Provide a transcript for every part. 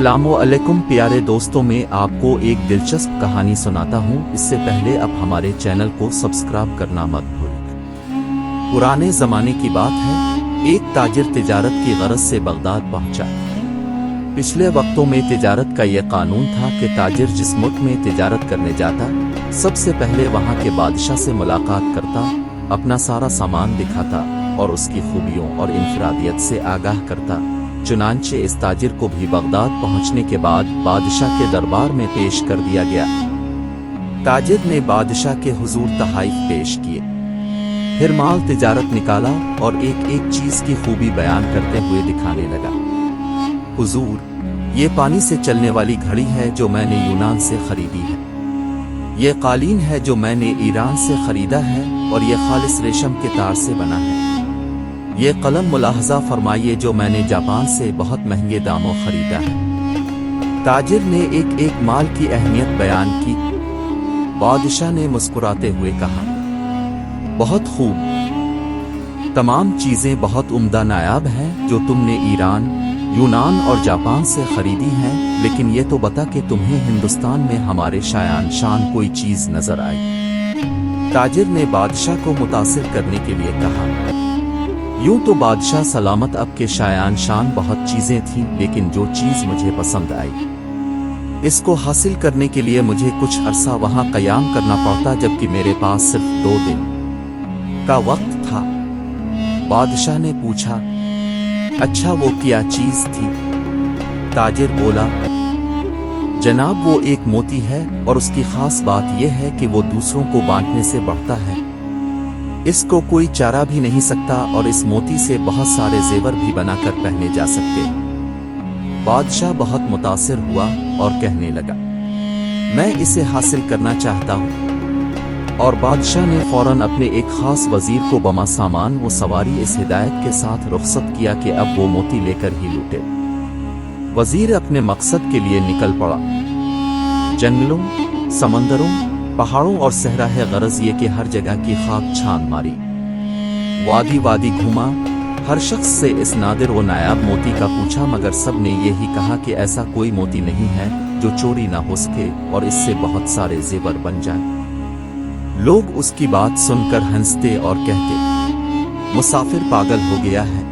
अस्सलामुअलैकुम प्यारे दोस्तों, मैं आपको एक दिलचस्प कहानी सुनाता हूँ। इससे पहले आप हमारे चैनल को सब्सक्राइब करना मत भूलें। पुराने ज़माने की बात है, एक ताजिर तिजारत की गरज से बगदाद पहुंचा। पिछले वक्तों में तिजारत का यह कानून था कि ताजिर जिस मुल्क में तिजारत करने जाता, सबसे पहले वहाँ के बादशाह से मुलाकात करता, अपना सारा सामान दिखाता और उसकी खूबियों और इनफरादियत से आगाह करता। चुनांचे इस ताजिर को भी बगदाद पहुंचने के बाद बादशाह के दरबार में पेश कर दिया गया। ताजिर ने बादशाह के हुजूर तहाइफ पेश किए, फिर माल तिजारत निकाला और एक एक चीज की खूबी बयान करते हुए दिखाने लगा। हुजूर, ये पानी से चलने वाली घड़ी है जो मैंने यूनान से खरीदी है। ये कालीन है जो मैंने ईरान से खरीदा है और ये खालिस रेशम के तार से बना है। ये कलम मुलाहजा फरमाइए जो मैंने जापान से बहुत महंगे दामों खरीदा है। ताजिर ने एक एक माल की अहमियत बयान की। बादशाह ने मुस्कुराते हुए कहा, बहुत खूब, तमाम चीजें बहुत उम्दा नायाब हैं जो तुमने ईरान, यूनान और जापान से खरीदी हैं, लेकिन ये तो बता कि तुम्हें हिंदुस्तान में हमारे शायान शान कोई चीज नजर आई। ताजिर ने बादशाह को मुतासिर करने के लिए कहा, यूं तो बादशाह सलामत अब के शायान शान बहुत चीजें थीं, लेकिन जो चीज मुझे पसंद आई, इसको हासिल करने के लिए मुझे कुछ अरसा वहां कयाम करना पड़ता, जबकि मेरे पास सिर्फ 2 दिन का वक्त था। बादशाह ने पूछा, अच्छा वो क्या चीज थी? ताजिर बोला, जनाब वो एक मोती है और उसकी खास बात यह है कि वो दूसरों को बांटने से बढ़ता है। इसको कोई चारा भी नहीं सकता और इस मोती से बहुत सारे जेवर भी बनाकर पहने जा सकते। बादशाह बहुत मुतासिर हुआ और कहने लगा, मैं इसे हासिल करना चाहता हूँ। और बादशाह ने फौरन अपने एक खास वजीर को बमा सामान वो सवारी इस हिदायत के साथ रुखसत किया कि अब वो मोती लेकर ही लूटे। वजीर अपने मकसद के लिए निकल पड़ा। जंगलों, समंदरों, पहाड़ों और सहरा है गरज ये कि हर जगह की खाक छान मारी, वादी वादी घूमा, हर शख्स से इस नादिर व नायाब मोती का पूछा, मगर सब ने यही कहा कि ऐसा कोई मोती नहीं है जो चोरी ना हो सके और इससे बहुत सारे जेवर बन जाए। लोग उसकी बात सुनकर हंसते और कहते, मुसाफिर पागल हो गया है।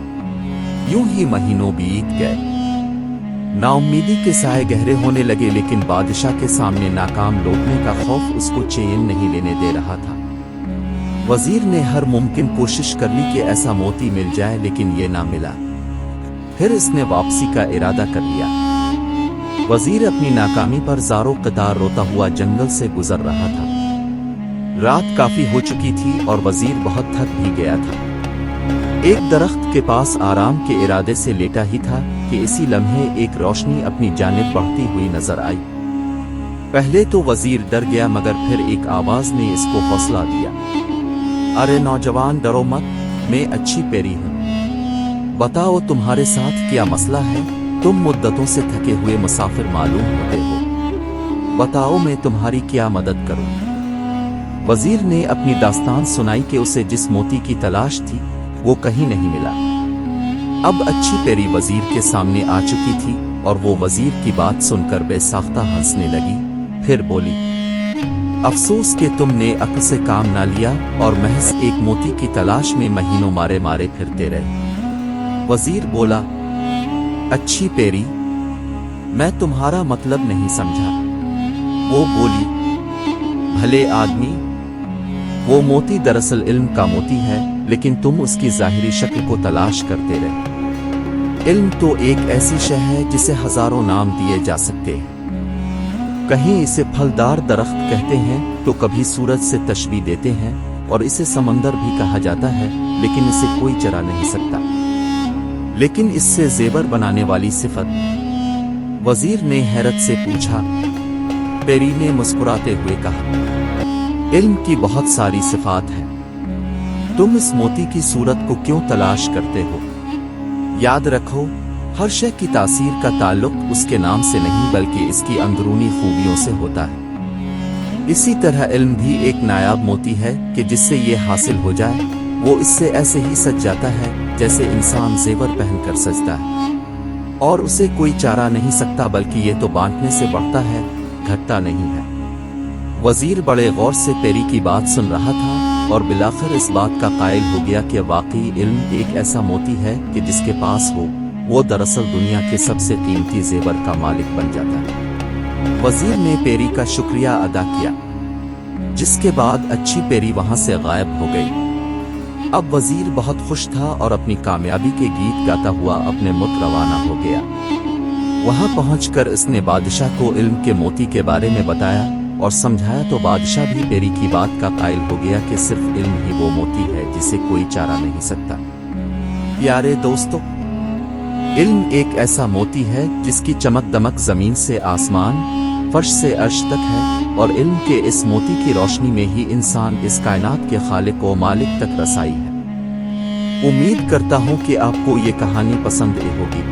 यूं ही महीनों बीत गए। नाउम्मीदी के साए गहरे होने लगे, लेकिन बादशाह के सामने नाकाम लौटने का खौफ उसको चैन नहीं लेने दे रहा था। वजीर ने हर मुमकिन कोशिश कर ली कि ऐसा मोती मिल जाए, लेकिन ये ना मिला। फिर इसने वापसी का इरादा कर लिया। वजीर अपनी नाकामी पर ज़ारो क़तार रोता हुआ जंगल से गुजर रहा था। रात काफी हो चुकी थी और वजीर बहुत थक भी गया था। एक दरख्त के पास आराम के इरादे से लेटा ही था कि इसी लम्हे एक रोशनी अपनी जानिब बढ़ती हुई नजर आई। पहले तो वजीर डर गया, मगर फिर एक आवाज ने इसको हौसला दिया, अरे नौजवान, डरो मत, मैं अच्छी पेरी हूँ। बताओ तुम्हारे साथ क्या मसला है? तुम मुद्दतों से थके हुए मुसाफिर मालूम होते हो। बताओ मैं तुम्हारी क्या मदद करूँ? वजीर ने अपनी दास्तान सुनाई कि उसे जिस मोती की तलाश थी वो कहीं नहीं मिला। अब अच्छी पेरी वजीर के सामने आ चुकी थी और वो वजीर की बात सुनकर बेसाख्ता हंसने लगी। फिर बोली, अफसोस कि तुमने अक्ल से काम ना लिया और महज एक मोती की तलाश में महीनों मारे मारे फिरते रहे। वजीर बोला, अच्छी पेरी, मैं तुम्हारा मतलब नहीं समझा। वो बोली, भले आदमी, वो मोती दरअसल इल्म का मोती है, लेकिन तुम उसकी जाहिरी शक्ल को तलाश करते रहे। इल्म तो एक ऐसी शय है जिसे हजारों नाम दिए जा सकते हैं। कहीं इसे फलदार दरख्त कहते हैं तो कभी सूरज से तशबीह देते हैं और इसे समंदर भी कहा जाता है, लेकिन इसे कोई चरा नहीं सकता। लेकिन इससे जेवर बनाने वाली सिफत? वजीर ने हैरत से पूछा। पेरी ने मुस्कुराते हुए कहा, इल्म की बहुत सारी सिफात हैं। तुम इस मोती की सूरत को क्यों तलाश करते हो? याद रखो, हर शय की तासीर का ताल्लुक उसके नाम से नहीं बल्कि इसकी अंदरूनी खूबियों से होता है। इसी तरह इल्म भी एक नायाब मोती है कि जिससे ये हासिल हो जाए, वो इससे ऐसे ही सज जाता है जैसे इंसान जेवर पहनकर सजता है। और उसे कोई चारा नहीं सकता, बल्कि ये तो बांटने से बढ़ता है, घटता नहीं है। वजीर बड़े गौर से पेरी की बात सुन रहा था और बिलाखिर इस बात का कायल हो गया कि वाकई इल्म एक ऐसा मोती है कि जिसके पास हो वो दरअसल दुनिया के सबसे कीमती जेवर का मालिक बन जाता है। वजीर ने पेरी का शुक्रिया अदा किया, जिसके बाद अच्छी पेरी वहां से गायब हो गई। अब वजीर बहुत खुश था और अपनी कामयाबी के गीत गाता हुआ अपने मुल्क रवाना हो गया। वहां पहुंचकर इसने बादशाह को इल्म के मोती के बारे में बताया और समझाया तो बादशाह भी पेरी की बात का कायल हो गया कि सिर्फ इल्म ही वो मोती है जिसे कोई चारा नहीं सकता। प्यारे दोस्तों, इल्म एक ऐसा मोती है जिसकी चमक दमक जमीन से आसमान, फर्श से अर्श तक है और इल्म के इस मोती की रोशनी में ही इंसान इस कायनात के खालिक व मालिक तक रसाई है। उम्मीद करता हूँ कि आपको ये कहानी पसंद आई होगी।